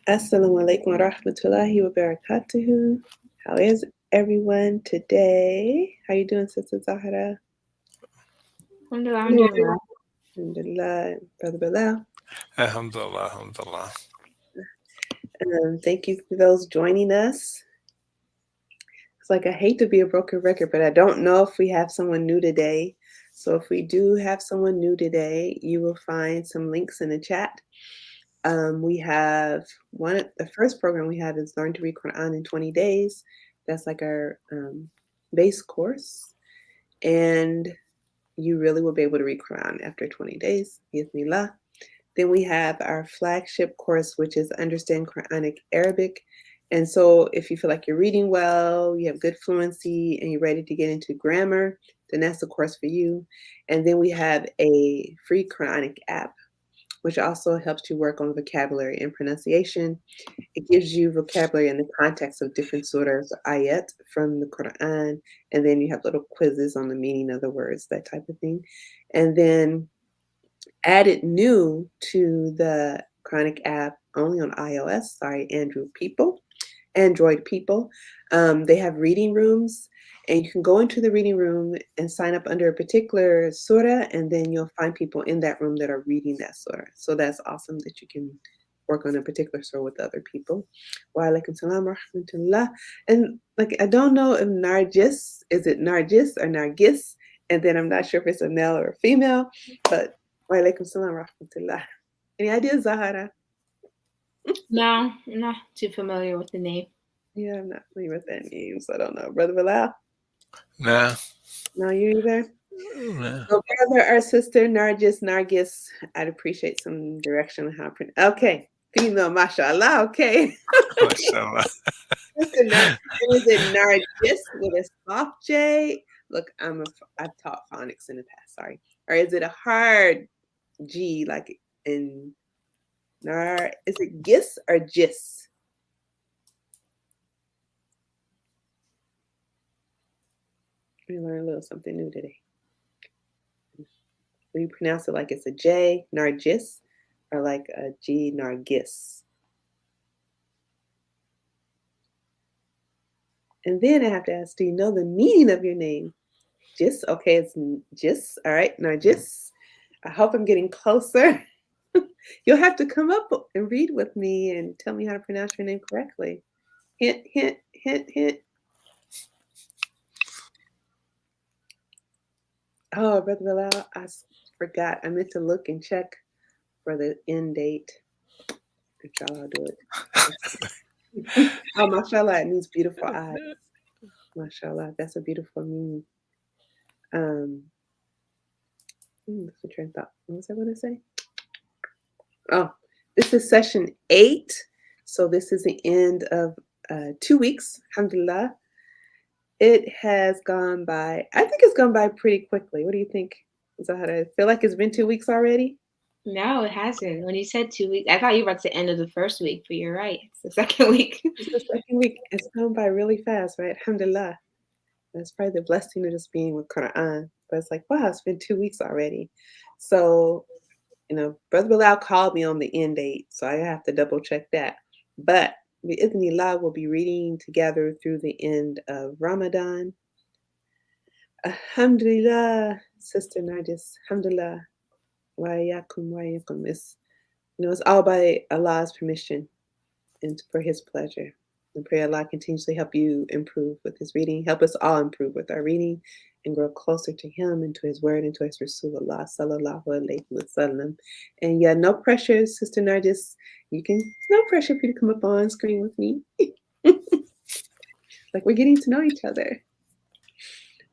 Assalamu alaikum wa rahmatullahi wa barakatuhu. How is everyone today? How you doing, Sister Zahara? Alhamdulillah, I'm doing well. Alhamdulillah, Brother Bilal. Alhamdulillah, alhamdulillah. Thank you for those joining us. It's like I hate to be a broken record, but I don't know if we have someone new today. So if we do have someone new today, you will find some links in the chat. We have the first program we have is Learn to Read Quran in 20 Days. That's like our base course. And you really will be able to read Quran after 20 days. Bismillah. Then we have our flagship course, which is Understand Quranic Arabic. And so if you feel like you're reading well, you have good fluency, and you're ready to get into grammar, then that's the course for you. And then we have a free Quranic app, which also helps you work on vocabulary and pronunciation. It gives you vocabulary in the context of different surahs or ayat from the Quran, and then you have little quizzes on the meaning of the words, that type of thing. And then added new to the Chronic app only on iOS, sorry, Android people. They have reading rooms, and you can go into the reading room and sign up under a particular surah, and then you'll find people in that room that are reading that surah. So that's awesome that you can work on a particular surah with other people. Wa alaikum salam wa rahmatullah. And like, I don't know if Nargis, is it Nargis or Nargis? And then I'm not sure if it's a male or a female, but wa alaikum salam wa rahmatullah. Any ideas, Zahara? No, I'm not too familiar with the name. Yeah, I'm not familiar with that name, so I don't know. Brother Bilal? Nah, No, you either? nah. So, brother or sister, Nargis, I'd appreciate some direction on how to pronounce. Okay, female, mashallah, okay. Mashallah. Sister is it Nargis with a soft J? Look, I've taught phonics in the past, sorry. Or is it a hard G, like in is it Gis or Gis? We learned a little something new today. We pronounce it like it's a J, Nargis, or like a G, Nargis. And then I have to ask, do you know the meaning of your name? Gis, okay, it's Gis. All right, Nargis. I hope I'm getting closer. You'll have to come up and read with me and tell me how to pronounce your name correctly. Hint, hint, hint, hint. Oh, Brother Bilal, I forgot. I meant to look and check for the end date. Inshallah, I'll do it. Oh, mashallah, it means beautiful eyes. Mashallah, that's a beautiful meaning. That's a train of thought. What was I going to say? Oh, this is session 8. So this is the end of 2 weeks. Alhamdulillah. It has gone by, I think it's gone by pretty quickly. What do you think, Zahara? I feel like it's been 2 weeks already. No, it hasn't. When you said 2 weeks, I thought you were about to end of the first week, but you're right. It's the second week. It's the second week. It's gone by really fast, right? Alhamdulillah. That's probably the blessing of just being with Quran. But it's like, wow, it's been 2 weeks already. So, Brother Bilal called me on the end date, so I have to double check that. But bi'idhnillah, we'll be reading together through the end of Ramadan. Alhamdulillah, Sister Nargis. Alhamdulillah. Wa yakum wa yakum. It's all by Allah's permission and for His pleasure. And pray Allah continuously help you improve with His reading. Help us all improve with our reading and grow closer to Him and to His Word and to His Rasulullah sallallahu alaihi wasallam. And yeah, no pressure, Sister Nargis. No pressure for you to come up on screen with me. Like we're getting to know each other.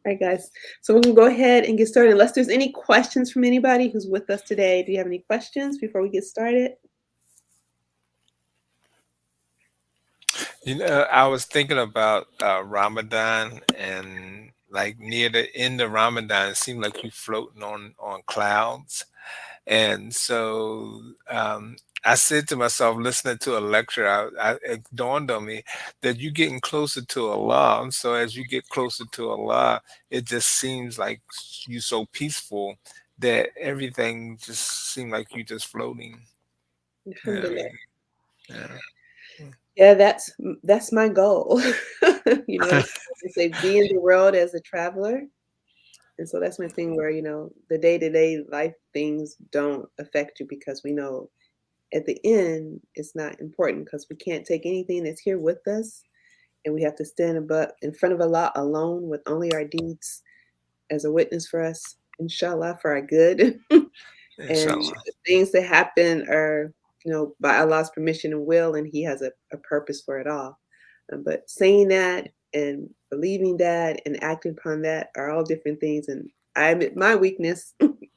All right, guys. So we're going to go ahead and get started. Unless there's any questions from anybody who's with us today. Do you have any questions before we get started? I was thinking about Ramadan, and like near the end of Ramadan, it seemed like you floating on clouds. And so I said to myself, listening to a lecture, it dawned on me that you're getting closer to Allah. And so as you get closer to Allah, it just seems like you're so peaceful that everything just seems like you're just floating. Yeah. Alhamdulillah. Yeah. Mm. Yeah, that's my goal. They say be in the world as a traveler. And so that's my thing where, the day-to-day life things don't affect you because we know at the end it's not important because we can't take anything that's here with us and we have to stand in front of Allah alone with only our deeds as a witness for us, inshallah, for our good. And Inshallah. the things that happen are, by Allah's permission and will, and He has a purpose for it all. But saying that and believing that and acting upon that are all different things. And I admit my weakness.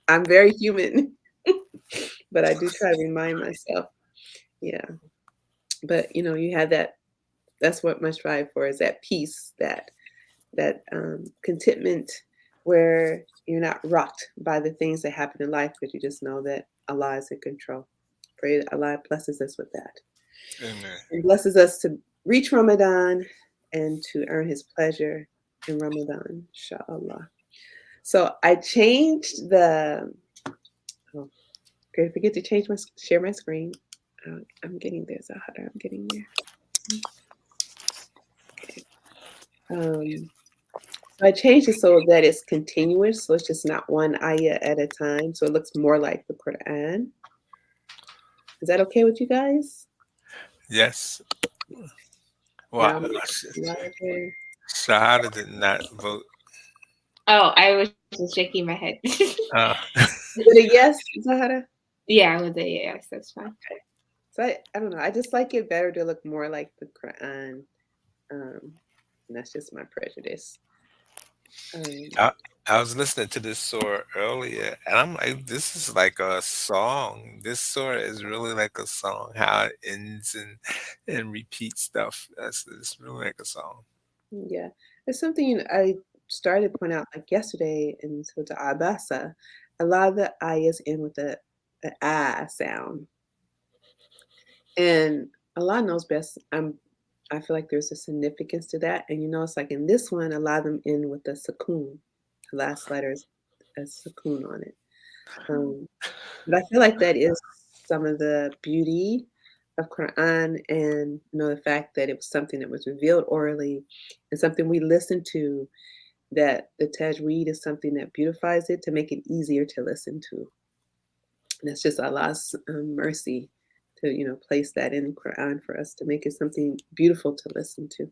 I'm very human, but I do try to remind myself. Yeah. But you have that. That's what my strive for is that peace, that contentment where you're not rocked by the things that happen in life, but you just know that Allah is in control. Pray that Allah blesses us with that Amen. and blesses us to reach Ramadan and to earn His pleasure in Ramadan, inshallah. So I changed the. Oh, okay, forget to share my screen. I'm getting there, Zahara. I'm getting there. Okay. So I changed it so that it's continuous, so it's just not one ayah at a time. So it looks more like the Quran. Is that okay with you guys? Yes. Yeah, Well, I'll make it larger. Shahada did not vote. Oh, I was just shaking my head. Uh, Is it a yes, Zahara? Yeah, with a yes, that's fine. So I don't know. I just like it better to look more like the Quran. Um, and that's just my prejudice. Um, I, I was listening to this surah earlier, and I'm like, this is like a song. This surah is really like a song. How it ends and repeats stuff. It's really like a song. yeah, it's something I started to point out like yesterday in Surah Abasa. A lot of the ayahs end with a ah sound. And Allah knows best. I feel like there's a significance to that. And it's like in this one, a lot of them end with a sukoon. The last letter is a sukoon on it. Um, but I feel like that is some of the beauty of Quran and the fact that it was something that was revealed orally and something we listen to, that the tajweed is something that beautifies it to make it easier to listen to. And that's just Allah's mercy to place that in the Quran for us to make it something beautiful to listen to,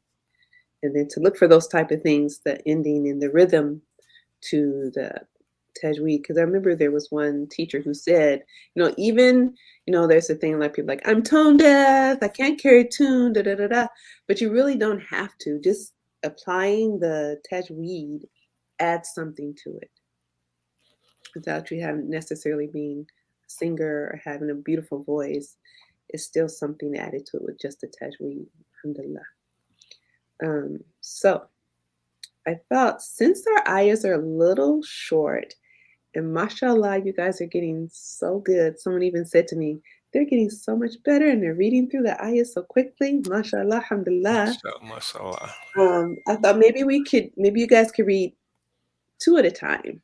and then to look for those type of things, the ending and the rhythm to the tajweed. Because I remember there was one teacher who said, even there's a thing like people like I'm tone deaf, I can't carry tune, da da da da, but you really don't have to. Just applying the tajweed adds something to it without you having necessarily being a singer or having a beautiful voice. It's still something added to it with just the tajweed. Alhamdulillah. So I thought since our ayahs are a little short, and mashallah, you guys are getting so good. Someone even said to me, they're getting so much better and they're reading through the ayahs so quickly. Mashallah, alhamdulillah. Mashallah. I thought maybe you guys could read two at a time.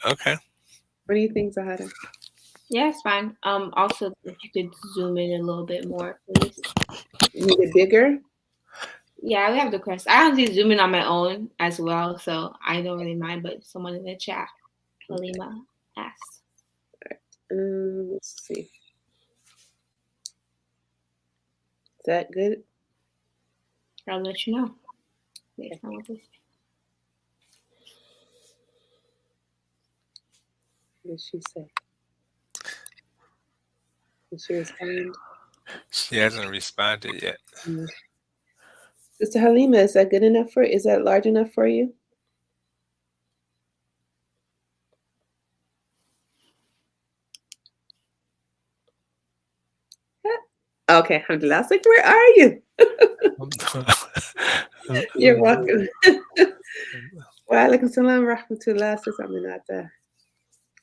Okay. What do you think, Zahara? Yeah, it's fine. Also, if you could zoom in a little bit more, please. Need it bigger? Yeah, we have the crest. I actually zoom in on my own as well, so I don't really mind. But someone in the chat, Halima, asked. Let's see. Is that good? I'll let you know based on what they say. What did she say? Did she respond? She hasn't responded yet. Sister Halima, is that good enough is that large enough for you? Okay, alhamdulillah. I was like, where are you? You're welcome. Wa alaikum salam wa rahmatullah, Sister Aminata.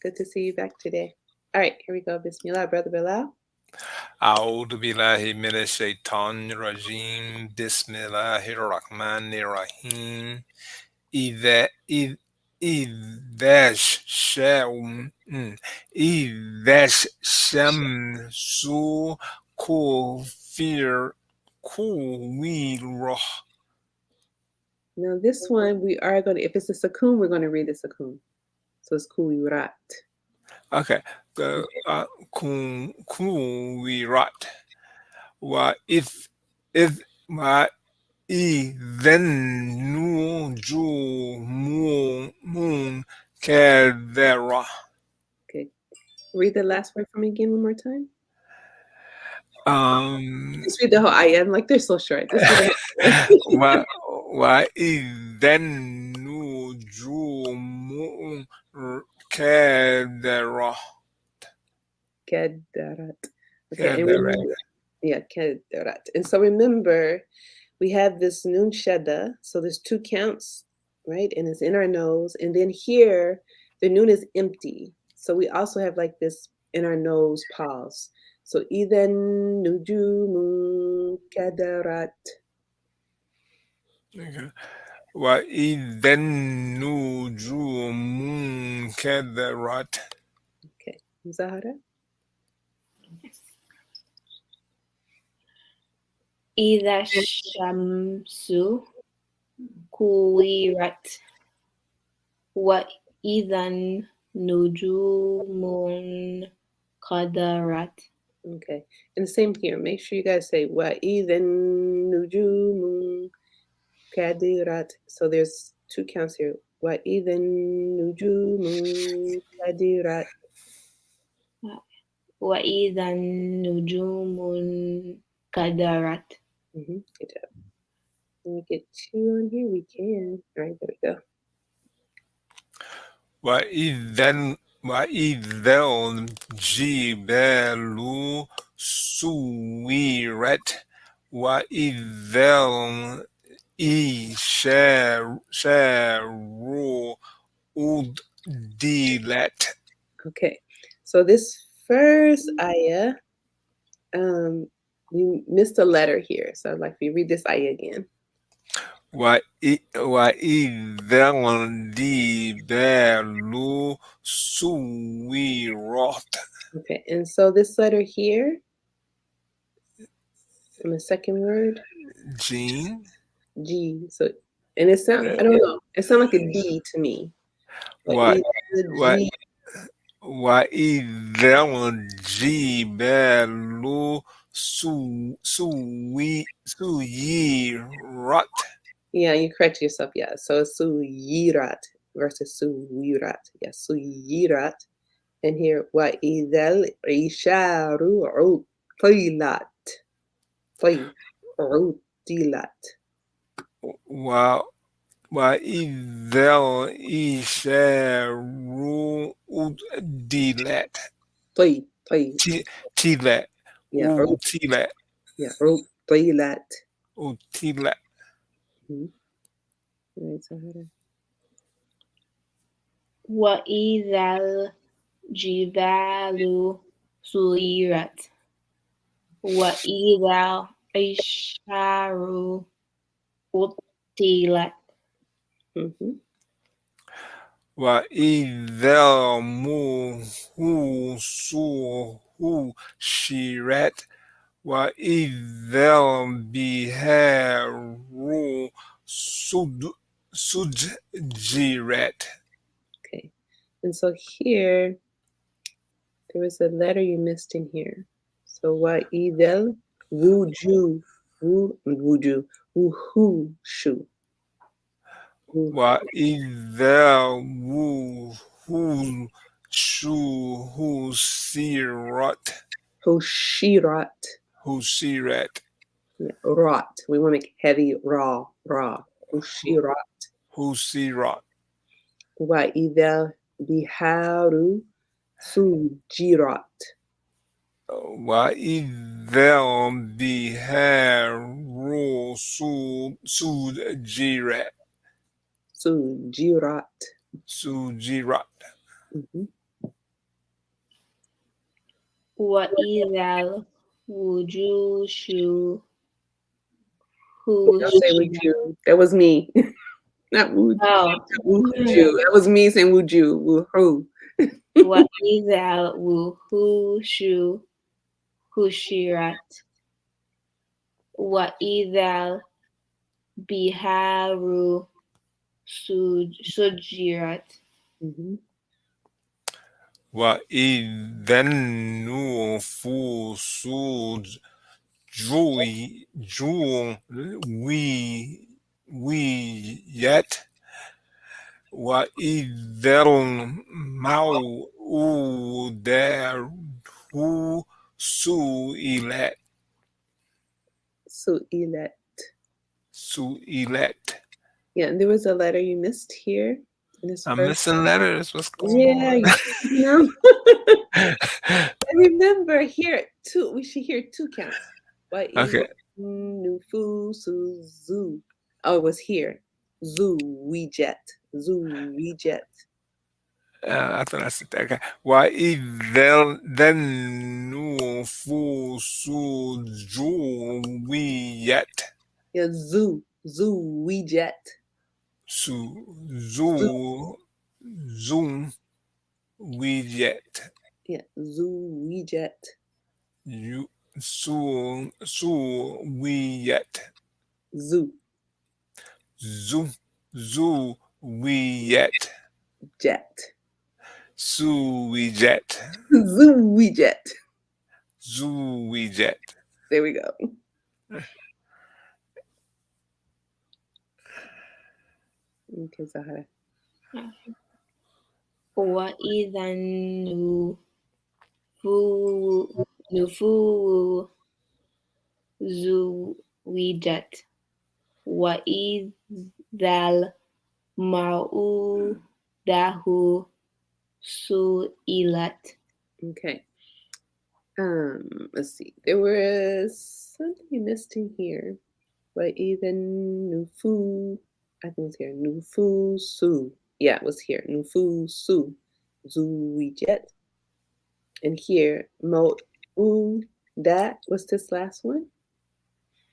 Good to see you back today. All right, here we go. Bismillah, Brother Bilal. أعوذ بالله من الشيطان الرجيم بسم الله الرحمن الرحيم إذا إذ إذا الشمس Kufir Kuwira. Now this one we are going to, if it's a sakun, we're going to read the sakun. So it's kuwirat. Okay. Kuwirat. Wa if ma I then nu moon kadera. Okay. Read the last word for me again one more time. Um Just read the whole ayah. I'm like, they're so short. Just read the whole wa then nujumu kadera. Kadarat. Okay, and Kadera. remember, yeah, kadarat. And so remember, we have this nun shada. So there's two counts, right? And it's in our nose. And then here, the nun is empty. So we also have like this in our nose pause. So idan nujumu kadarat. Okay. Wa then nujumu kadarat. Okay, Zahara. إذا الشمس كورت وإذا النجوم انقدرت. Okay, and the same here. Make sure you guys say wa idan nujumu kadirat. So there's two counts here. Wa idan nujumu kadirat. وإذا النجوم انقدرت. Good job. Can we get two on here? We can. All right, there we go. وإذا الجبال سويرت وإذا الإشار أدلت. Okay, so this first ayah, we missed a letter here. So I'd like for you to read this ayah again. وإذا الجبال سويرت. Okay, and so this letter here, from the second word, Gene. G. So, and it sounds, I don't know, it sounds like a D to me. But What either what G, وإذا الجبال سيرت. yeah, you correct yourself, yeah. So it's suyirat versus suyirat. Yeah, suyirat. And here, wa idal isharu utilat. Utilat. وإذا الإشار أدلت. طي. تلت. Yeah, أدلت. yeah, utilat. أدلت. Right, Sahara. وإذا الجبال سيرت وإذا العشار عطلت. وإذا موسوشرت وإذا البحار سجرت. Okay, and so here, there was a letter you missed in here. So wa idel wuju wuhushu. وإذا وحوشرت. Hushirat. Yeah, rot. We want to make heavy raw. Hushirat. Hushirat. Wa idel biharu sujirat. وإذا البحار سجرت. سجرت. وإذا الوجوش Don't say wuju. That was me. Not wuju. Wuju. That was me saying wuju. Woohoo. وإذا الوحوش hushirat, وإذا البحار سجرت. Mm-hmm. وإذا النفوس جويت وإذا الموءودة سئلت Su'ilat. سئلت. Yeah, and there was a letter you missed here in this I'm first. missing letters. What's going Yeah, on? you keep missing them. I remember here two. We should hear two counts. What Okay. nufu zoo. Oh, it was here. Zoo we jet. Zoo we jet. I thought I said that. Okay. وإذا النفوس جويت Yeah, zoo we jet. Zoo. زو ويجت Yeah, zoo we jet. ويت Zoo زو ويت jet. سويجت Zoo we jet. زويجت. There we go. Okay, Zahara. وإذا النفوس زوجت وإذا الموءودة سئلت. Okay. Let's see. There was something you missed in here. But even Nufu, I think it's here. Nufu Su. Yeah, it was here. Nufu Su. Zuijet. And here, Mo that was this last one?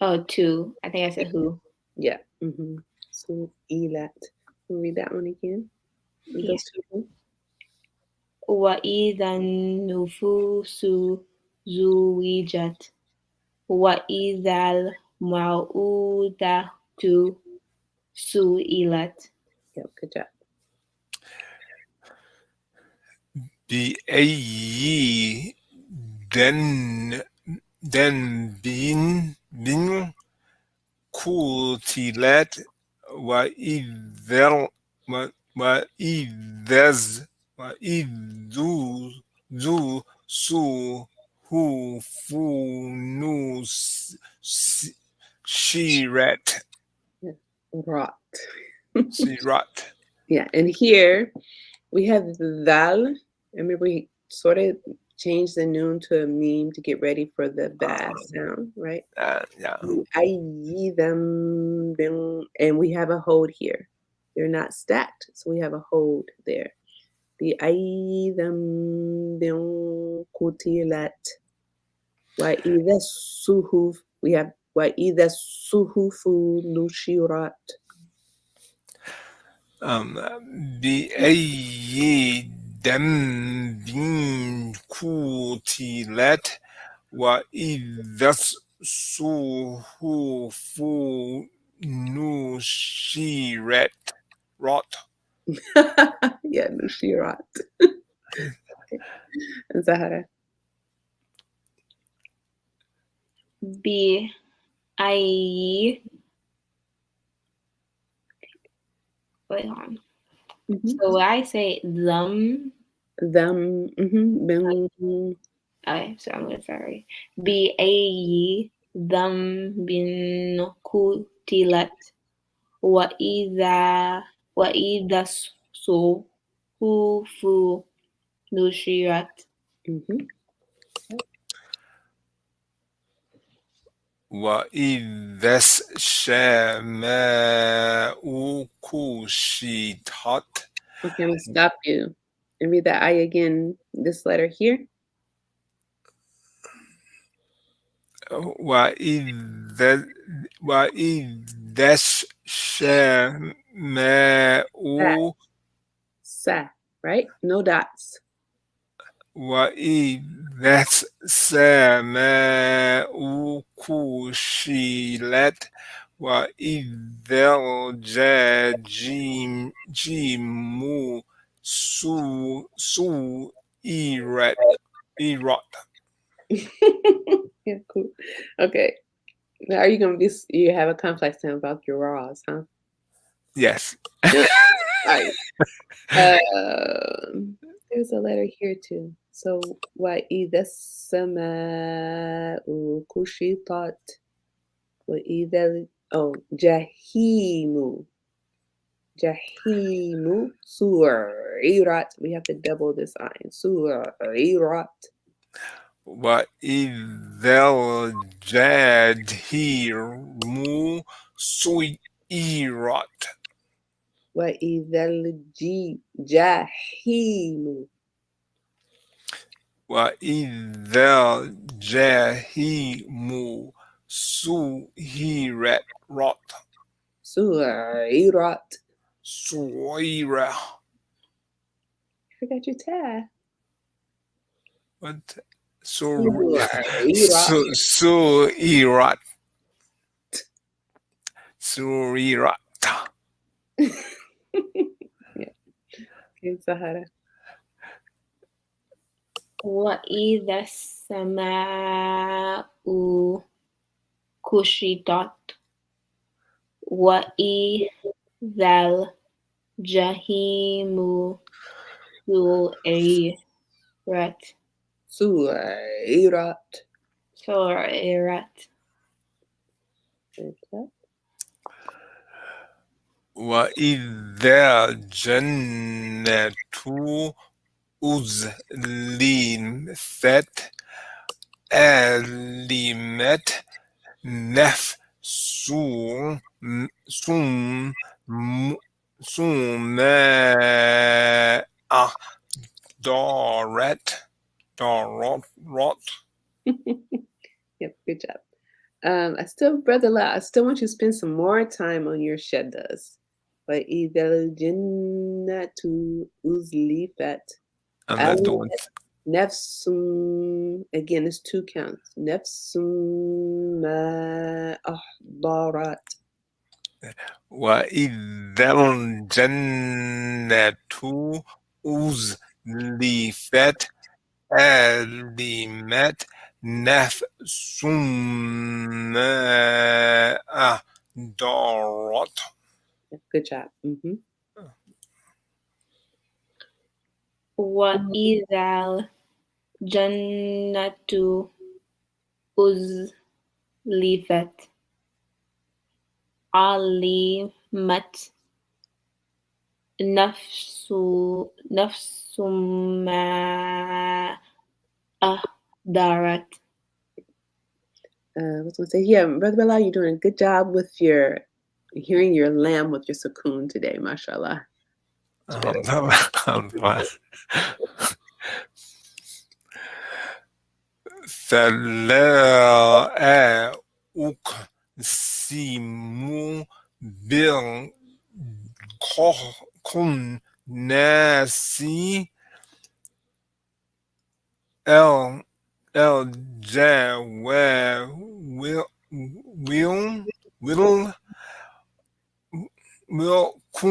Oh, two. I think I said who. Yeah. Mm-hmm. Su Ilat. Can we read that one again? Read Yeah. those two. وإذا النفوس زوجت وإذا الموءودة سئلت. Yep, good job. بأي ذنب قتلت وإذا وإذا ذو صحف نشرت. Yeah. Rot. Sirat. Yeah, and here we have the dal. Remember, we sort of changed the noon to a meme to get ready for the ba sound, right? Yeah. I them, and we have a hold here. They're not stacked, so we have a hold there. The I them kutilat. Why either suhuf? We have why either suhufu nushirat. بأي ذنب قتلت وإذا الصحف نشرت. Yeah, nushirat. And Zahara. بأي wait on. So when I say them, okay, so I'm gonna sorry. بأي ذنب قتلت وإذا الصحف نشرت. وإذا السماء كشطت. Okay, I'm gonna stop you and read that I again. This letter here. وإذا السماء Sa, right? No dots. وإذا That's سماء كشلت وإذا الجحيم سئرت إيرات. Yeah, cool. Okay. Now, are you gonna be? You have a complex time about your raws, huh? Yes. All right. There's a letter here too. So, وَإِذَا السَّمَاءُ كُشِطَتْ جَحِيمُ سُعِّرَتْ. We have to double this I. سُعِّرَتْ. وإذا الجحيم سئرت. وَإِذَا الْجَحِيمُ وإذا الجحيم سئرت. سُعِّرَتْ. سئرة. You forgot your tab. What? سُعِّرَتْ. سئرت. سئرت. Yeah. Okay, Sahara. وإذا السماء كشطت وإذا الجحيم سعرت. سُعِّرَتْ. سعرت. Okay. وإذا الجنة أزلفت علمت نفس ثم ثم ما دارت. Yep, good job. Brother La, I still want you to spend some more time on your shaddas. وَإِذَا الْجَنَّةُ أُزْلِفَتْ Another one. عَلِمَتْ نَفْسٌ. Again, it's 2 counts. نَفْسٌ مَا أَحْضَرَتْ. وإذا الجنة أزلفت علمت نفس ما أحضرت. Good job. Mm-hmm. وإذا الجنة أزلفت علمت نفس ما أحضرت. I was going to say, yeah, Brother Bilal, you're doing a good job with your hearing your lamb with your sukoon today, mashallah. I'm fine. فلا أقسم بالخناس الجوار والكناس.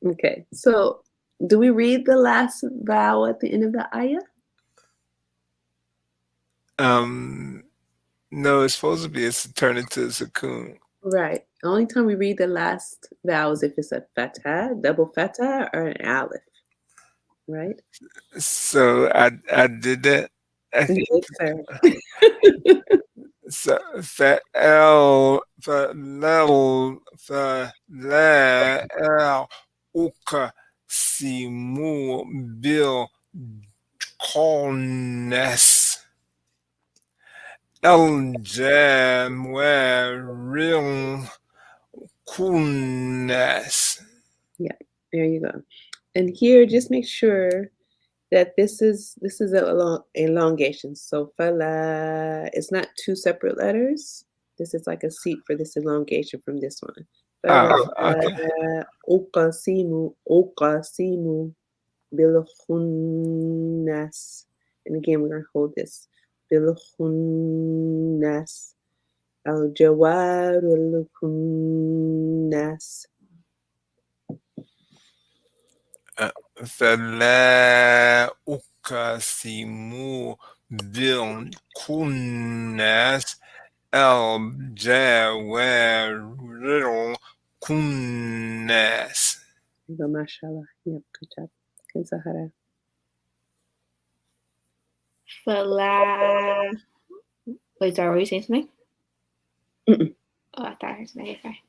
Okay, so do we read the last vowel at the end of the ayah? No, it's supposed to be it's turned into a sukoon. Right. The only time we read the last vowel is if it's a fatha, double fatha, or an aleph. Right? So I did that. Yes, sir. So فأل فلو فلا أقسم بالخنس الجوار الكنس. Yeah, there you go. And here, just make sure that this is a elongation. So fala, it's not 2 separate letters. This is like a seat for this elongation from this one. Oh, okay. Uqasimu, uqasimu. بالخناس. And again, we're going to hold this. بالخناس. الجوار الكناس. فلا أقسم بالكناس الجوار الكناس. ما شاء الله. Yep, good job. Okay, Zahara. Fala. Wait, sorry, were you saying something? Mm-mm. Oh, I thought I heard something. Okay.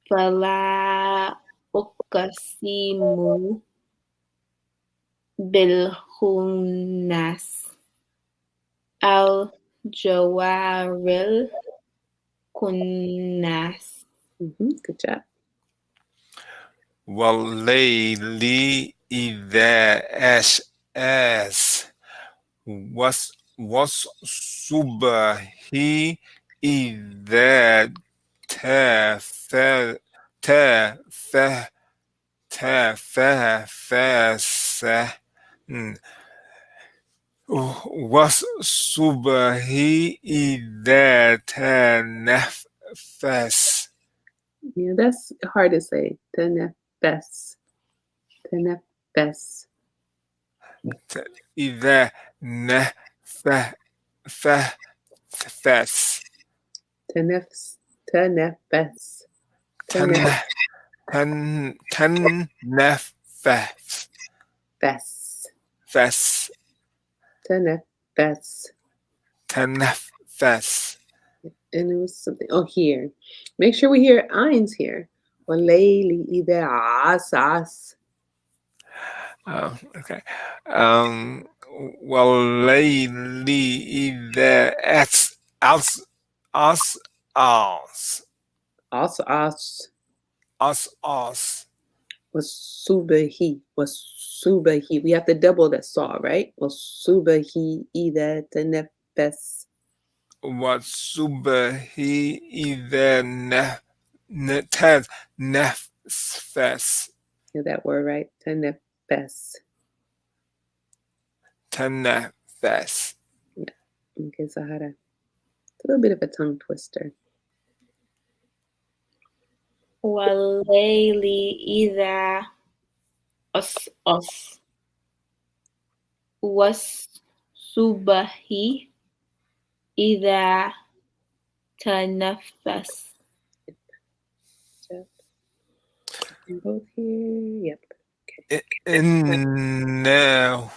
Fala uqsimu bil khunnas al jawaril kunnas. Good job. والليل إذا أسعس والصبح إذا تف- تف- تنفس والصبح إذا تنفس. Yeah, that's hard to say. Tenefes. Tenefes. إذا نفس Tenefs. Tenefes. تن تنفس Tenefes. فس Tenefes. تنفس. And it was something. Oh, here. Make sure we hear eins here. Walayli ida asas. Okay. والليل إذا أس As as أس was subahi. Was subahi. We have to double that saw, right? Was subahi ida tenefes. والصبح إذا نفس Hear that word right? Tenefes. تنفس. Yeah. Okay, Sahara. It's a little bit of a tongue twister. Walayli idha as was subahi idha tanaffas. Both here. Yep. إنه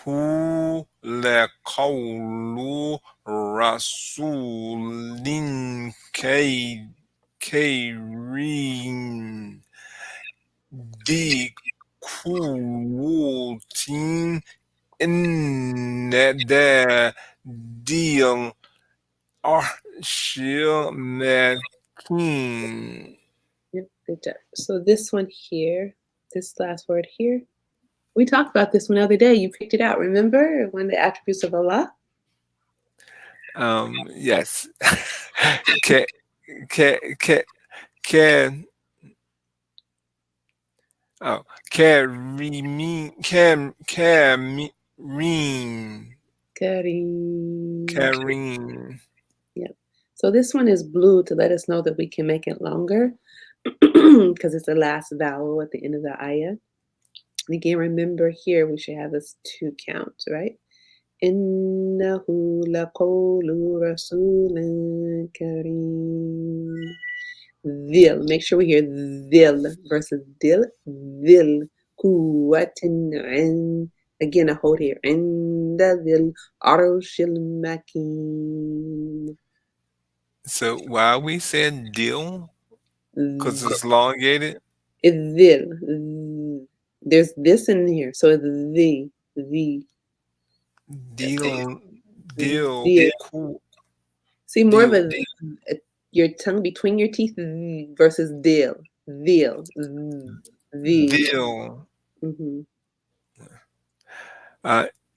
لقول رسول كريم ذي قوة إن ذا ذي العرش مكين. Yep. Good job. So this one here, this last word here, we talked about this one the other day. You picked it out. Remember one of the attributes of Allah? Yes. Ke, ke, oh, Kareem. Kareem. Yep. So this one is blue to let us know that we can make it longer because it's the last vowel at the end of the ayah. And again, remember here we should have this 2 counts, right? Innahu laqawlu rasulin kareem. Dhil. Make sure we hear dhil versus dil. Dhil. Quwwatin in. Again, a hold here. Inda dhil arshil makin. So why we said deal? Because it's elongated? It's dhil. There's this in here. So it's the. Deal, Dhil. cool, See, more of deal, your tongue between your teeth versus dil. Dil. The. deal. Mm-hmm.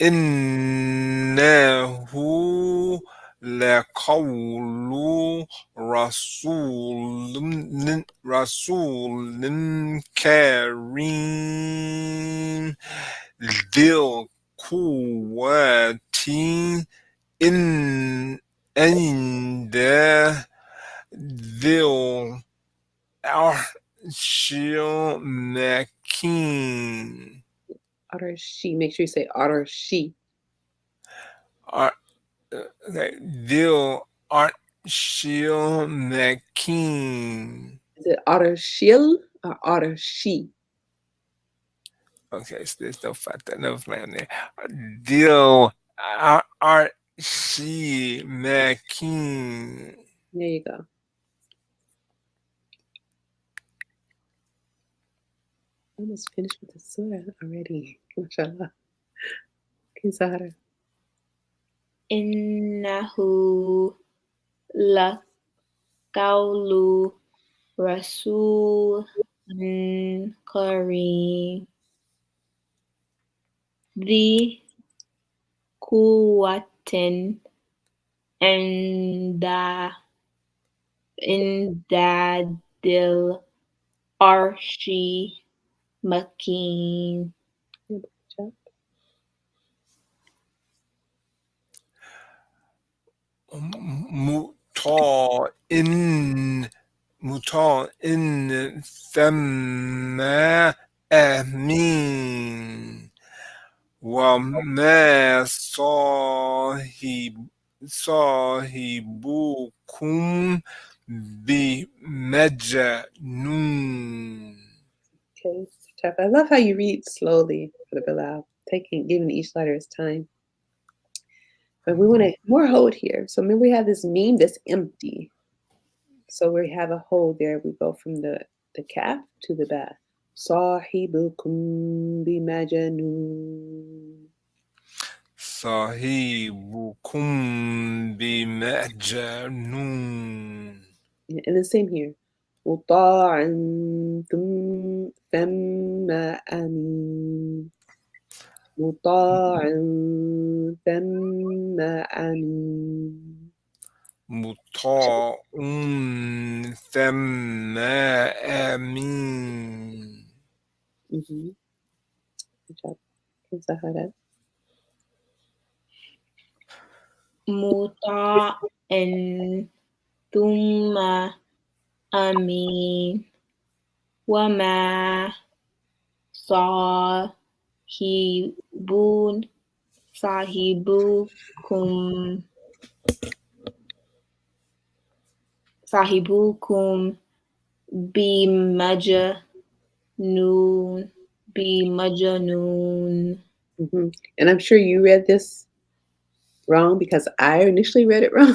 إنه لقول رسول كريم ذي قوة إن عند ذي العرش مكين. Otter she. Make sure you say otter she. Ar- okay, ذي العرش مكين. Is it otter shill or otter she? Okay, so there's no factor, no plan there. Deal Archie McKean. There you go. Almost finished with the surah already. MashaAllah. Okay, Zahra. Innahu laqawlu rasulin kareem dhi quwwatin inda indadil arshi makin. Yeah, good job. مطاع مطاع ثم أمين وما صاحبكم بمجنون. Okay, good job. I love how you read slowly for the Bilal, giving each letter its time. But we want to more hold here. So remember we have this meme that's empty. So we have a hold there. We go from the calf to the ba. Sahibukum bimajanoon. صاحبكم بمجنون. And the same here. مطاع ثم أمين. مطاع ثم أمين. مطاع ثم أمين. Mm-hmm. Good job. Okay, Zahara. Muta'in thumma amin wama sahibun sahibukum sahibukum bimajnun bimajnun. Mm-hmm. And I'm sure you read this wrong because I initially read it wrong.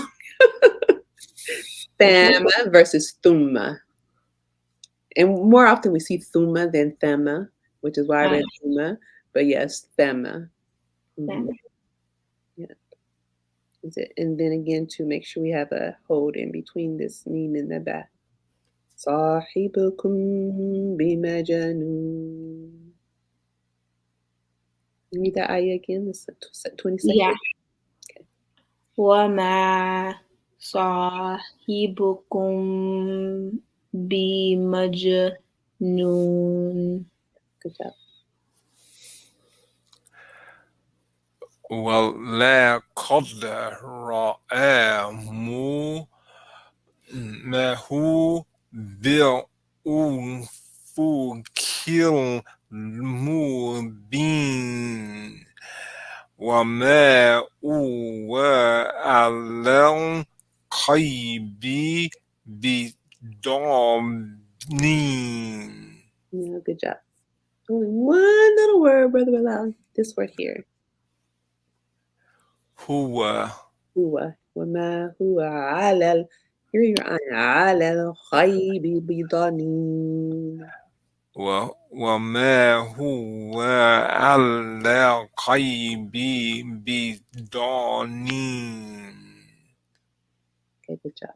Thama versus thumma. And more often we see thumma than thema, which is why I read thumma. But yes, thema. Mm-hmm. Yeah. Is it? And then again, to make sure we have a hold in between this meme and the ba. Sahibukum bimajanoon. Read that ayah again. This is 22nd. Yeah. Okay. Wama sahibukum bimajnun. Good job. ولقد رآه بالأفق المبين وما هو على الغيب بضامن. Yeah, good job. Only one little word, Brother Bilal. This word here. هو. وما هو على here your على الغيب بضنين. وما هو على الغيب بضنين. Okay, good job.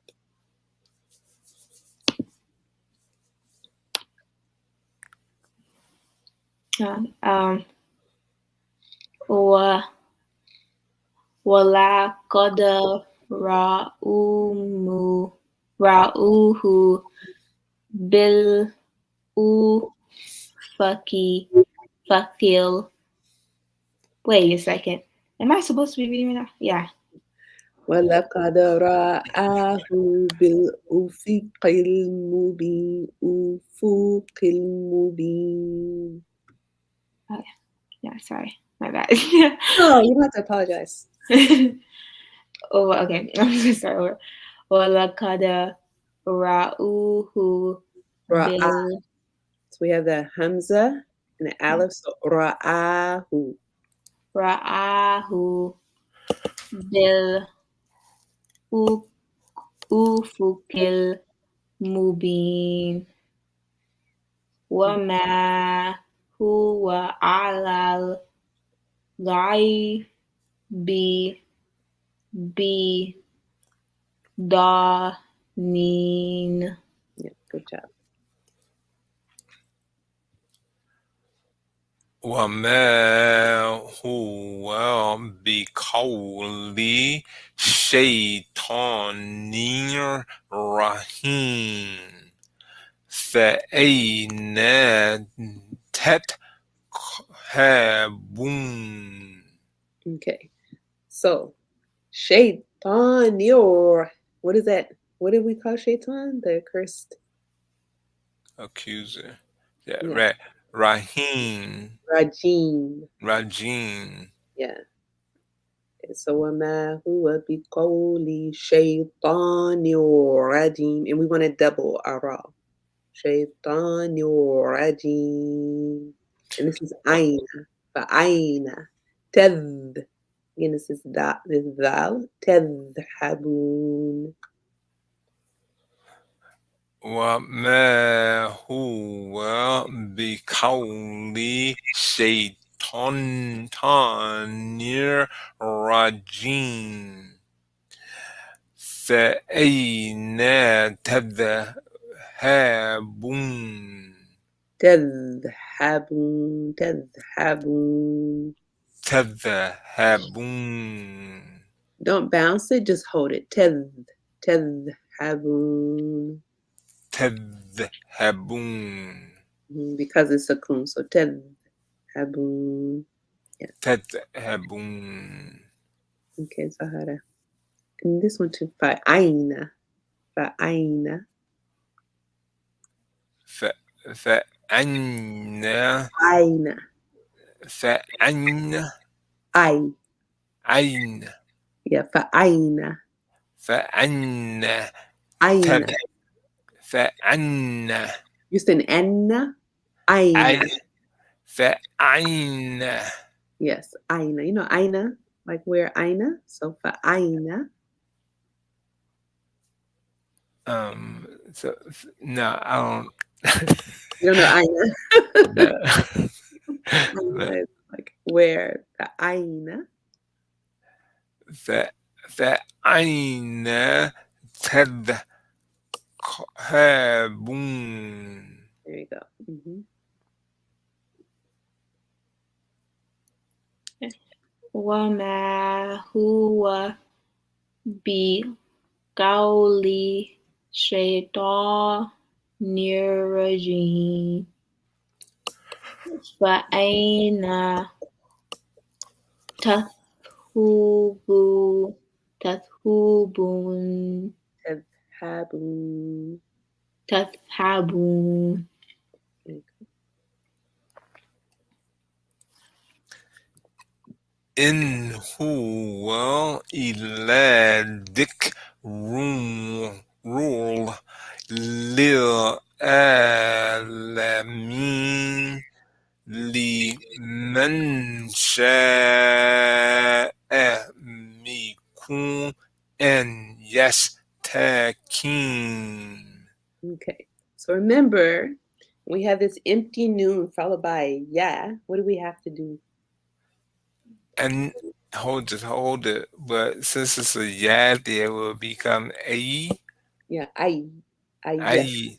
ولقد رأوه بالأفق Wait a second. Am I supposed to be reading it now? Yeah. وَلَقَدْ رَآهُ بِالْأُفُقِ الْمُبِينِ أُفُقِ الْمُبِينِ. Okay. Yeah, sorry. My bad. No, you don't have to apologize. Oh, okay. I'm gonna start over. وَلَقَدْ رَأُوهُ Ra'ah. بِالْ So we have the Hamza and the Aleph. So Ra'ahu. رَآهُ بِالْأُفُقِ الْمُبِينِ وَمَا هُوَ عَلَى الْغَيْبِ بِضَنِينٍ. Yeah, good job. وما هو بقول شيطان رجيم فأين تذهبون. Okay. So Shaitan, what is that? What did we call Shaitan? The cursed. Accuser. Yeah, Yeah. Rahim. Rajim. Rajim. Yeah. So وَمَا هُوَ بِقَوْلِ شَيْطَانٍ رَجِيمٍ. And we want to double our ra. شَيْطَانٍ رَجِيمٍ. And this is Aina. فَأَيْنَ تَذْ. Again, this is Dhal. تَذْهَبُونَ. وما هو بقول شيطان رجيم فأين تذهبون. تذهبون. تذهبون. تذهبون. Don't bounce it, just hold it. تذهبون. تذهبون. Because it's a kun. So تذهبون. Yeah. تذهبون. Okay, Zahara. And this one too. فأين. فأين. فأين. أين. فأين. أي. أين. Yeah, فأين. فأين. أين. فأين. You said أن. أين. فأين. Yes, أين. You know أين? Like where أين? So فأين. So no, I don't. You don't know أين? No. أين is like where? فأين. فأين تذهبون. There you go. وما هو بقول شيطان رجيم فأين تذهبون. تذهبون. تذهبون. إن هو إلا ذكر للعالمين لمن شاء منكم أن يستقيم. Okay. So remember, we have this empty noon followed by a ya. What do we have to do? And hold it. But since it's a yad, it will become a. Yeah, I yes.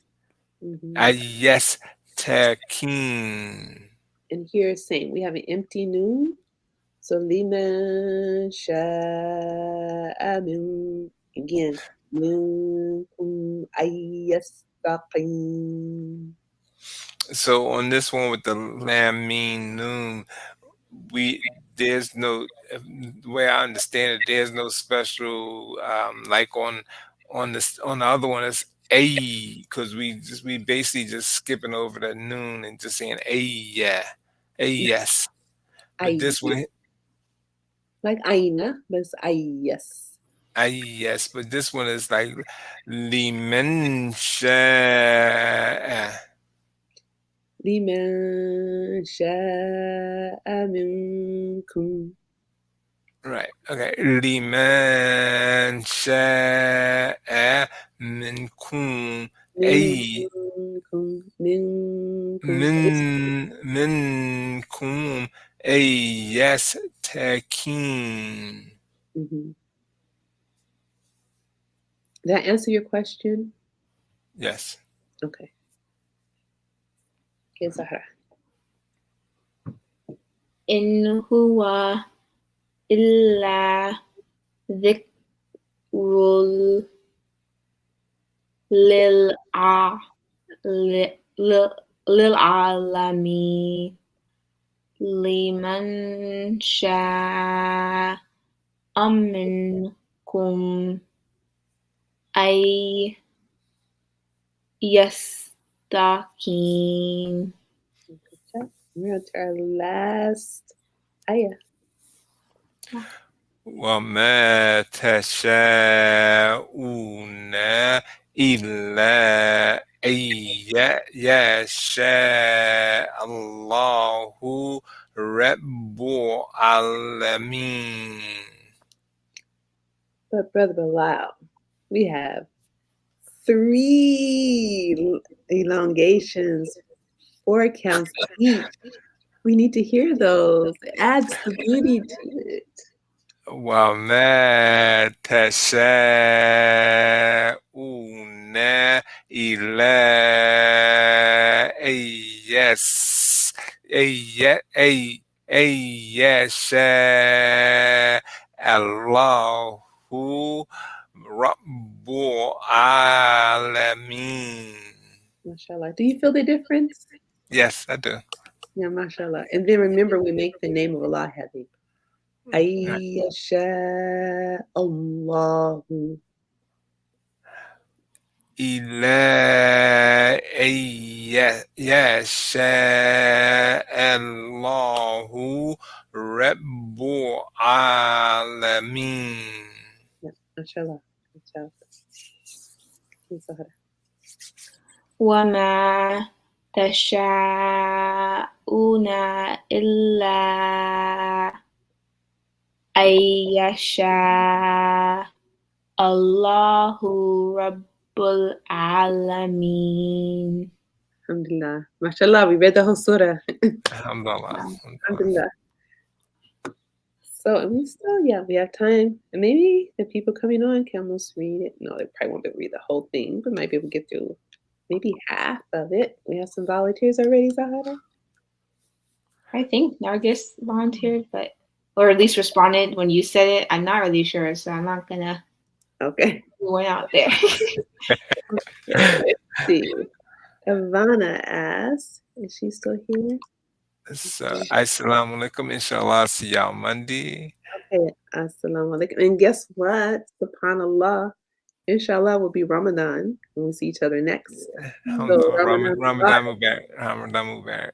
I yes takin. And here it's saying we have an empty noon. So liman sha'amin. Again, minkum ayyastaqim. So on this one with the lam mean noon, there's no, the way I understand it, there's no special like on the other one it's a, because we basically just skipping over the noon and just saying a, yeah, a, yes. But Ay, this one, like aina, but it's ayas. a, yes, but this one is like liman sha'a. لمن شاء منكم Right. Okay. Liman sha'a minkum ay منكم minkum ay yastakin. Mhm. Did I answer your question? Yes. Okay. Okay, Zahra. إن هو إلا ذكر للع... للعالمين لمن شاء منكم أن يستقيم. Good job. We're on to our last ayah. وما تشاءون إلا أن يشاء الله رب العالمين. But Brother Bilal, we have 3 elongations, 4 counts each. We need to hear those. It adds the beauty to it. وما تشاءون إلا أن يشاء الله رب العالمين. Mashallah. Do you feel the difference? Yes, I do. Yeah, mashallah. And then remember, we make the name of Allah heavy. Ayyasha Allahu. إلا أن يشاء الله رب العالمين. Yeah, mashallah. Good job. Okay, Zahra. وما تشاءون إلا أن يشاء الله رب العالمين. Alhamdulillah. Mashallah, we read the whole surah. Alhamdulillah. Alhamdulillah. So, and we still, yeah, we have time. And maybe the people coming on can almost read it. No, they probably won't be able to read the whole thing, but might be able to get through maybe half of it. We have some volunteers already, Zahara. I think Nargis volunteered, but or at least responded when you said it. I'm not really sure, so I'm not gonna Okay. went out there. Let's see. Ivana asked, is she still here? So, assalamu alaikum. Inshallah, see y'all Monday. Okay. Assalamu alaikum. And guess what? SubhanAllah. Inshallah will be Ramadan when we see each other next. So Ramadan Mubarak. Ramadan Mubarak.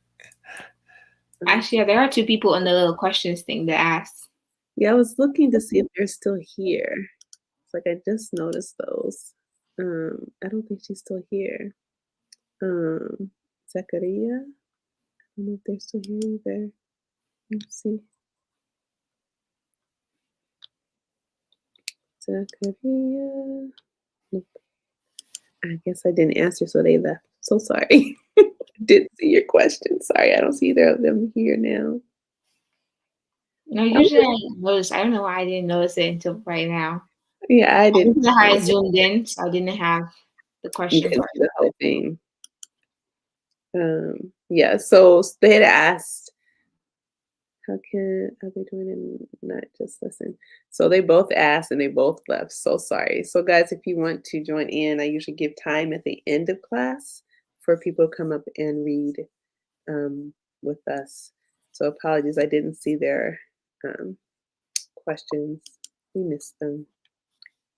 Actually, yeah, there are 2 people in the little questions thing that asked. Yeah, I was looking to see if they're still here. It's like I just noticed those. I don't think she's still here. Zachariah. I don't know if they're still here either. Let's see. Zachariah. Nope. I guess I didn't answer, so they left. So sorry. Didn't see your question. Sorry, I don't see either of them here now. No, usually I notice. I don't know why I didn't notice it until right now. Yeah, I didn't. I zoomed in, so I didn't have the question. The whole thing. Yeah, so they had asked, how are they doing and not just listen? So they both asked and they both left. So sorry. So guys, if you want to join in, I usually give time at the end of class for people to come up and read with us. So apologies, I didn't see their questions. We missed them.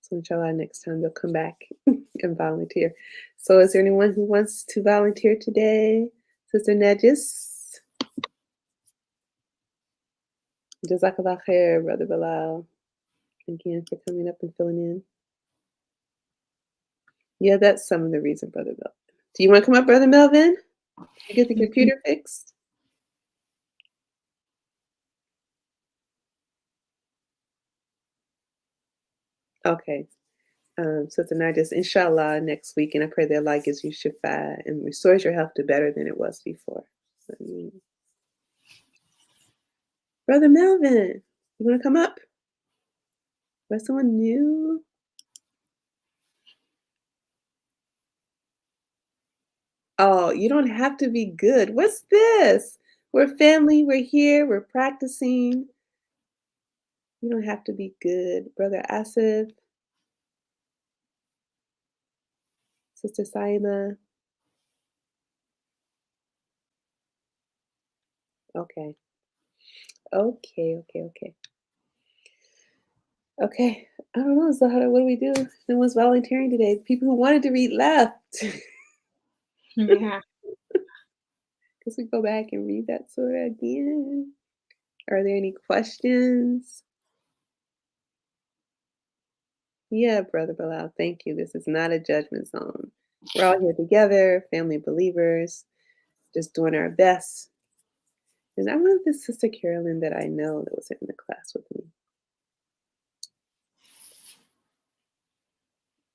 So inshallah, next time they'll come back and volunteer. So is there anyone who wants to volunteer today? Sister Najis? Jazakallah khair, Brother Bilal. Again for coming up and filling in. Yeah, that's some of the reason, Brother Melvin. Do you want to come up, Brother Melvin? You get the computer fixed? Okay. Sister Najis, inshallah, next week, and I pray that Allah gives you shifa and restores your health to better than it was before. Brother Melvin, you want to come up? Was someone new? Oh, you don't have to be good. What's this? We're family. We're here. We're practicing. You don't have to be good. Brother Asif. Sister Saima. Okay. Okay. I don't know, Zahara. What do we do? No one's volunteering today. People who wanted to read left. Yeah. Guess we go back and read that surah again. Are there any questions? Yeah, Brother Bilal, thank you. This is not a judgment zone. We're all here together, family believers, just doing our best. And I love this Sister Carolyn that I know that was in the class with me.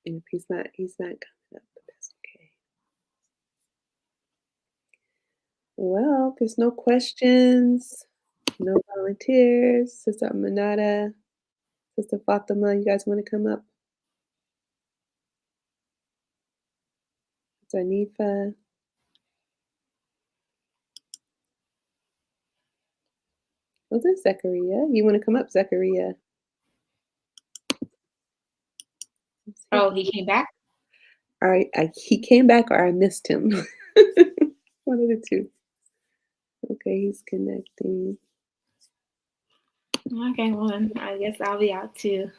And if he's not coming up, but that's okay. Well, there's no questions, no volunteers. Sister Manada, Sister Fatima, you guys want to come up? Sister Anifa. Was it Zechariah? You want to come up, Zechariah? Oh, he came back? All right, he came back or I missed him. One of the two. Okay, he's connecting. Okay, well, then I guess I'll be out too.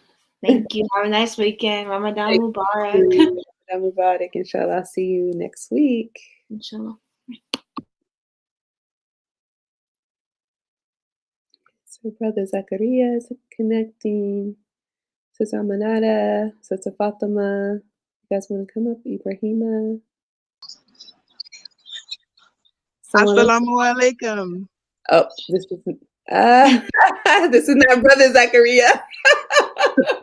Thank you. Have a nice weekend. Ramadan Mubarak. Ramadan Mubarak. Inshallah, I'll see you next week. Inshallah. So Brother Zachariah is connecting. Sister Amanada, Sister Fatima. You guys want to come up? Ibrahima. Assalamu alaikum. Oh, this is this is not Brother Zachariah.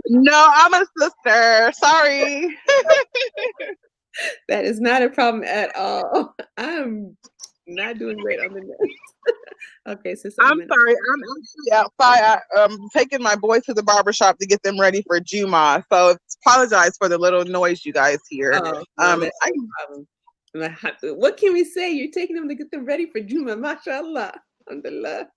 No, I'm a sister. Sorry. That is not a problem at all. I'm not doing great on the net. Okay, Sister I'm sorry. I'm actually outside. I'm taking my boys to the barbershop to get them ready for Juma. So apologize for the little noise you guys hear. Oh, no, that's no problem. What can we say? You're taking them to get them ready for Juma. MashaAllah. Alhamdulillah.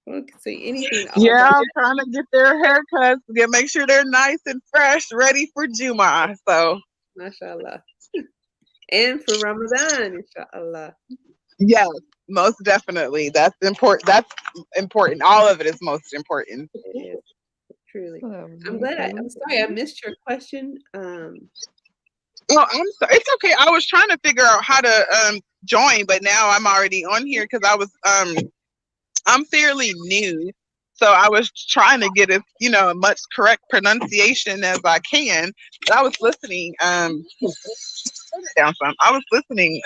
I don't say anything. Yeah, I'm trying to get their haircuts, make sure they're nice and fresh, ready for Juma. So, MashaAllah. And for Ramadan, inshallah. Yes, most definitely. That's important. That's important. All of it is most important. It is. Truly. I'm glad. I'm sorry I missed your question. Oh, I'm sorry. It's okay. I was trying to figure out how to join, but now I'm already on here because I was I'm fairly new, so I was trying to get as much correct pronunciation as I can. But I was listening. Turn it down some. I was listening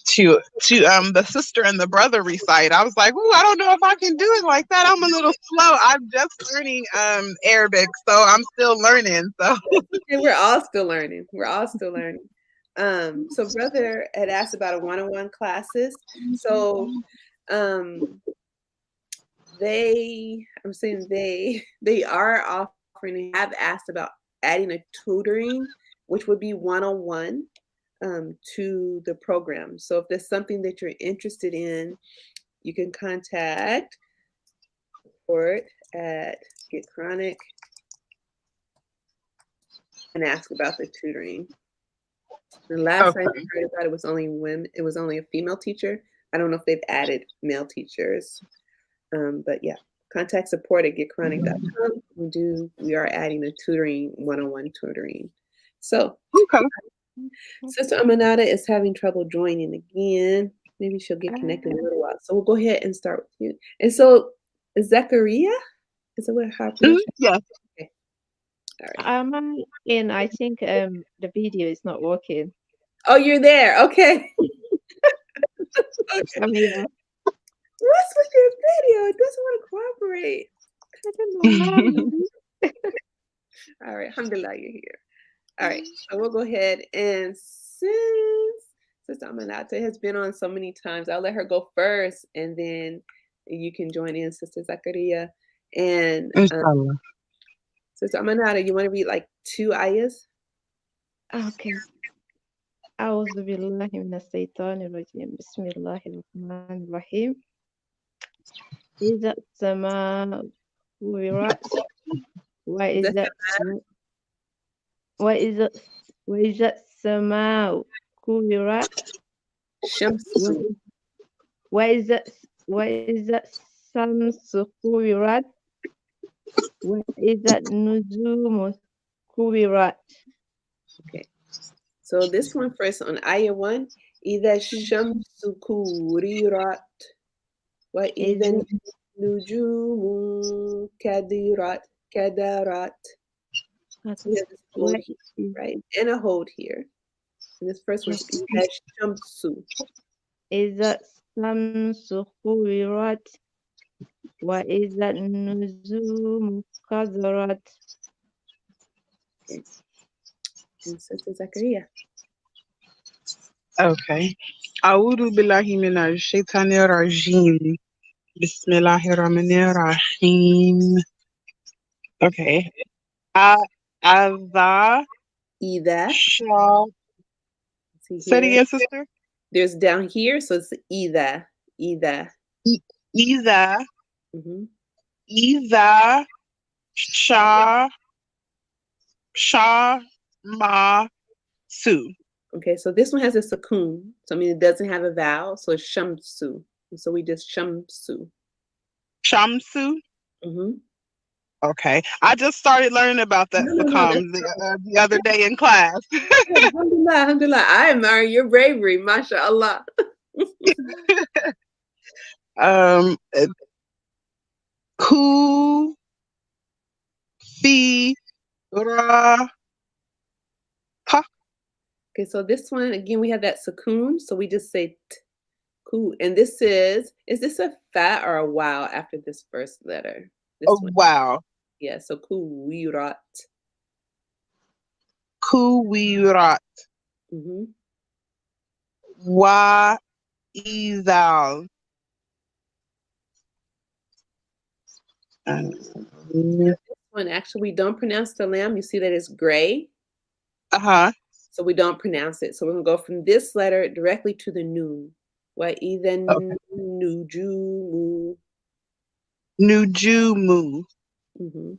to the sister and the brother recite. I was like, "Ooh, I don't know if I can do it like that. I'm a little slow. I'm just learning Arabic, so I'm still learning." So we're all still learning. So brother had asked about a one-on-one classes. So they are offering, have asked about adding a tutoring, which would be one-on-one to the program. So if there's something that you're interested in, you can contact support at Get Chronic and ask about the tutoring. The last time I heard about it was only women. It was only a female teacher. I don't know if they've added male teachers But yeah, contact support at getchronic.com. We are adding a tutoring, one-on-one tutoring. So Okay. Sister Aminata is having trouble joining again. Maybe she'll get connected in a little while. So we'll go ahead and start with you. And so Zachariah, is that what how I pronounce it? Yes. Okay. All right. I think the video is not working. Oh, you're there. Okay. Okay. I mean, What's with your video? It doesn't want to cooperate. I don't know how. All right. Alhamdulillah, you're here. All right. So we'll go ahead and since Sister Aminata has been on so many times, I'll let her go first and then you can join in, Sister Zakaria. And Inshallah. Sister Aminata, you want to read like 2 ayahs? Okay. أعوذ بالله من الشيطان الرجيم بسم الله الرحمن الرحيم إذا السماء كورت وإذا وإذا وإذا السماء كورت Shamsu. وإذا الشمس كورت وإذا النجوم كورت. Okay. So this one first on ayah 1. إذا الشمس كورت وإذا النجوم كدرت. So we have this hold here, right? And a hold here. And this first one is إذا الشمس. إذا الشمس كورت وإذا النجوم كدرت. Okay. And Sister Zakaria. Okay. أعوذ بالله من الشيطان الرجيم. بسم الله الرحمن الرحيم. Okay. Adha Either. Shah. Say it again, sister. There's down here, so it's either. Iza. Mm-hmm. Iza. Shah. Ma. Su. Okay, so this one has a sukoon. So I mean it doesn't have a vowel, so it's shamsu. And so we just shamsu. Shamsu. Mm-hmm. Okay. I just started learning about that the other day in class. Alhamdulillah, alhamdulillah. I admire your bravery, mashallah. Ku fi ra ta. Okay, so this one again we have that sukoon, so we just say t, ku. And this is this a fa or a wow after this first letter? This Oh, one. wow. Yeah, so kuwirat. Kuwirat. Mm-hmm. Wa izal. This one actually we don't pronounce the lam. You see that it's gray. Uh-huh. So we don't pronounce it. So we're gonna go from this letter directly to the noon. Wa even nujumu. Nujumu. Mm-hmm.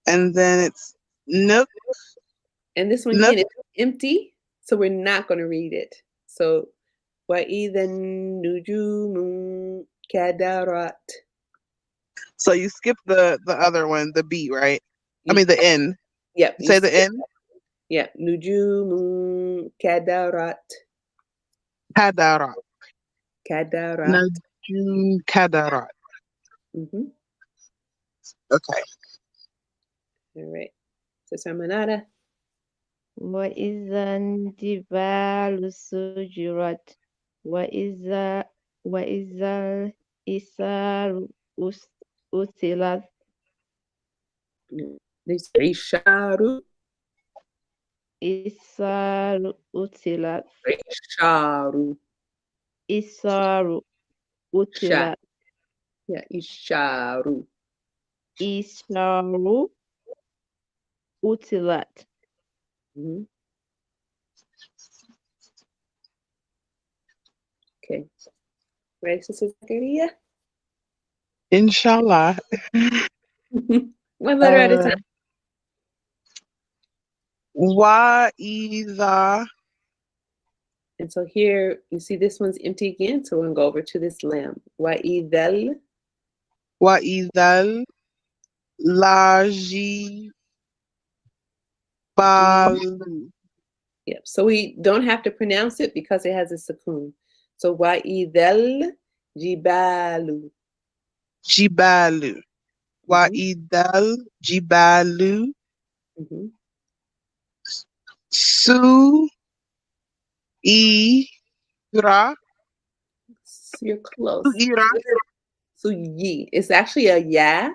And then it's nook. And this one again is empty, so we're not going to read it. So wa even nujumu kadarat. So you skip the other one, the B, right? I mean the N. Yep. Say the N. Yep. Nujumu kadarat. Kadarat. Kadarat. Najum kadarat. Mm-hmm. Okay. All right. So Samanada. وإذا الجبال سجرت وإذا الإسار أسلت. This Isharu. إسار أسلت. Isharu. إسار أسلت. Yeah, Isharu. إسار أسلت. Mm-hmm. Okay. Ready, Sister Zakaria? Inshallah. One letter at a time. Wa iza. And so here you see this one's empty again. So we're gonna go over to this lamb. Wa idal. وإذا الجبال. Yep. So we don't have to pronounce it because it has a sukoon. So wa'idel jibalu. جبال. وإذا الجبال Mm-hmm. سيرت. You're close. سيرت. Suyi. It's actually a ya.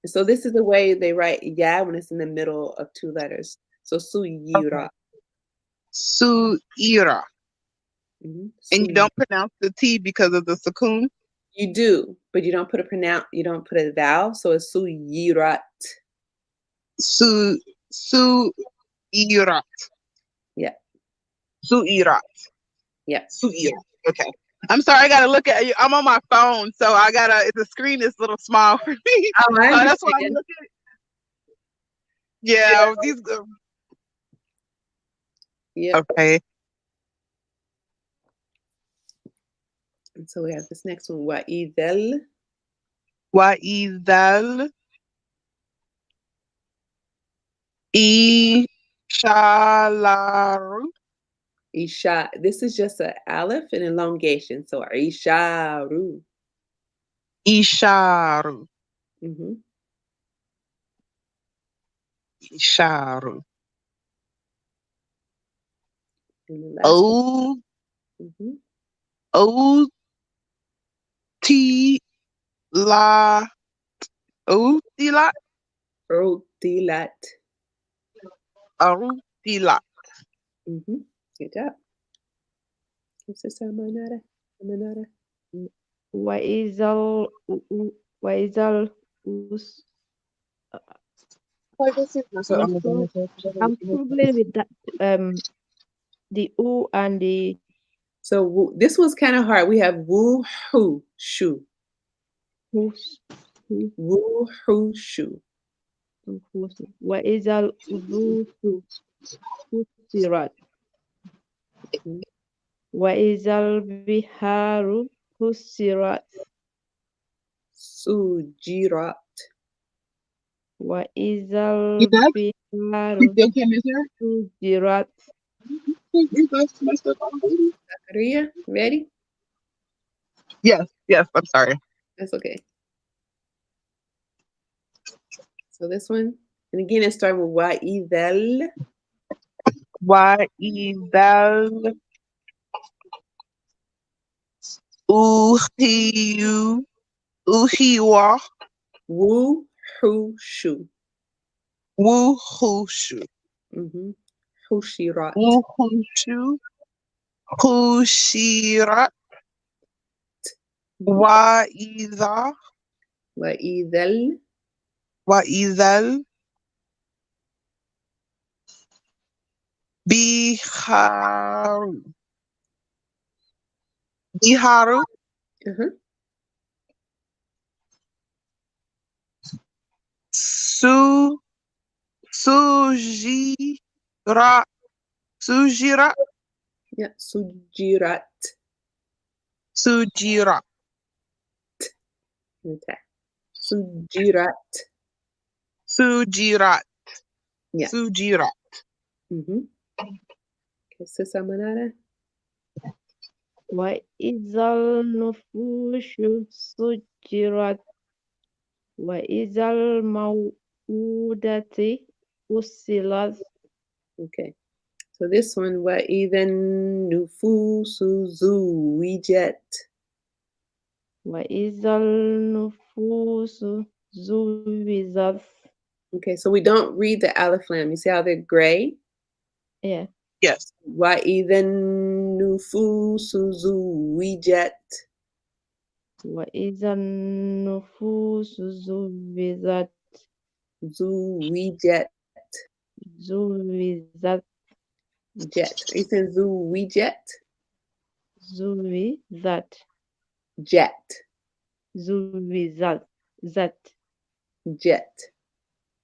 So this is the way they write ya when it's in the middle of two letters. So suyira. سيرت. Mm-hmm. And you don't pronounce the T because of the sukoon? You do, but you don't put a vowel, so it's suyirat. Suirat. Yeah. Suirat. Yeah. Suirat. Okay. I'm sorry, I gotta look at you. I'm on my phone, so the screen is a little small for me. Oh, I So that's why I'm understand. looking. Yeah, these. Yeah. Okay. And so we have this next one. Wa'idel. وإذا الإشارة. Isha. This is just an aleph and elongation. So isharu. إشارة. Mm-hmm. إشارة. And the last one. Mm-hmm. أو تي لا أو تي لا Rotilat. أو تي لا. Mm-hmm. Good job. Sister Manara. Manara. وإذا وإذا I'm struggling with that the U and the So this one's kind of hard. We have woo hu shu. who's Woo hu shu. وإذا الوحوش حشرت وإذا البحار فسرت Sujirat. وإذا You back? البحار You still can't miss her? سجرت Zakaria, ready? Yes, I'm sorry. That's okay. So this one, and again, it starts with wa'idel. وإذا الأخيو أخيوة Woo hu shu. وخوش Mm-hmm. Hushirat. وخوش خشيرة وإذا Wa'idel. وإذا البحار بحار Uh-huh. سو سجرة سجرة Yeah. Sujirat. سجرة Okay. Sujirat. سجرة Yeah. سجرة. Mm-hmm. Okay, Sister Manara. وإذا النفوس سجرت وإذا الموءودة سئلت Okay. So this one, wa'idhan nufusu zuwijat. وإذا النفوس زوجت. Okay, so we don't read the aleph lam. You see how they're gray? Yeah. Yes. Wa'idhan nufusu zuwijat. وإذا النفوس زوجت Zuwijat. زوجت Jet. Are you saying zuwijat? زوجت Jet. زوجت زت Jet.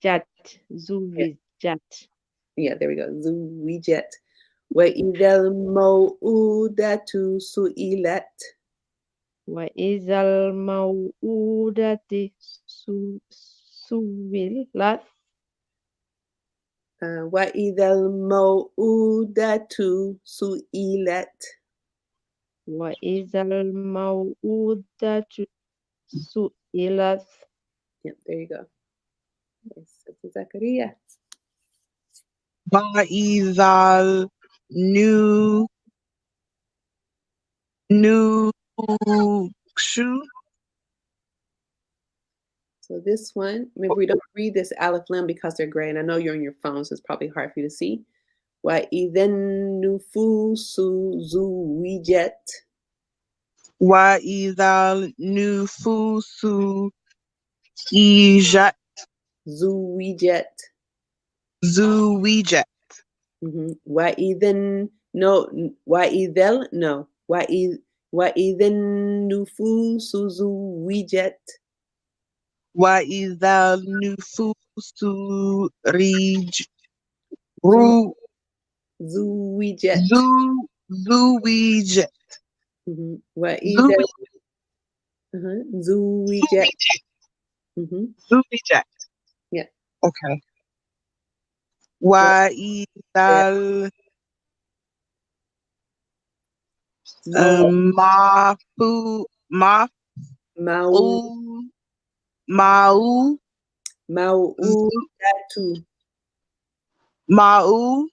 جت زوجت Yeah, there we go. Zuwijat. Wa'idhal maw'udatu su'ilat. وإذا الموءودة سئلت وَإِذَا الْمَوْءُودَةُ سُئِلَتْ. وإذا الموءودة سئلت. Yep, there you go. Yes, Sister Zakaria. وإذا النفوس. So this one, maybe we don't read this Aleph Lam because they're gray, and I know you're on your phone, so it's probably hard for you to see. وَإِذَا النُّفُوسُ زُوِّجَتْ. وإذا النفوس إيجت زُوِّجَت. زوجت. وَإِذَا وَإِذَا النُّفُوسُ زُوِّجَت. وإذا النفوس ريج رو زُوِّجَت. زوجت. وَإِذَا زُوِّجَت. زوجت. Yeah. Okay. وإذا المعفو Mau معو Mau'udatu. معو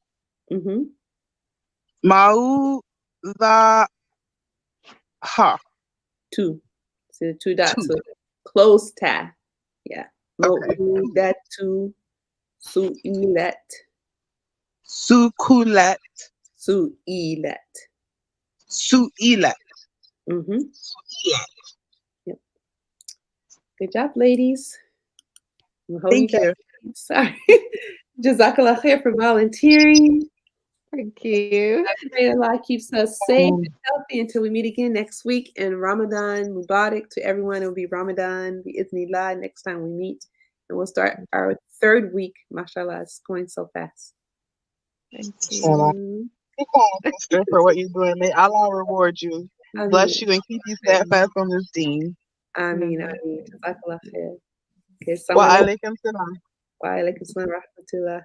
معو ذا ها Two. So 2 dots. two. So close ta. Yeah. Okay. Mau'udatu su'ilat. Sukulet. Su'ilat. Suilet. Yep. Good job, ladies. We'll hold Thank you you. back. Sorry. Jazakallah khair for volunteering. Thank you. I pray Allah keeps us safe and healthy until we meet again next week. And Ramadan Mubarak to everyone. It will be Ramadan, bi'ithnillah, next time we meet. And we'll start our 3rd week. MashaAllah, it's going so fast. Thank Inshallah. you. Keep on, sister, for what you're doing. May Allah reward you, bless you, and keep you steadfast on this deen. Ameen, ameen. Jazakallah khair. Okay, Wa someone else. alaikum salam. Wa alaikum salam wa rahmatullah.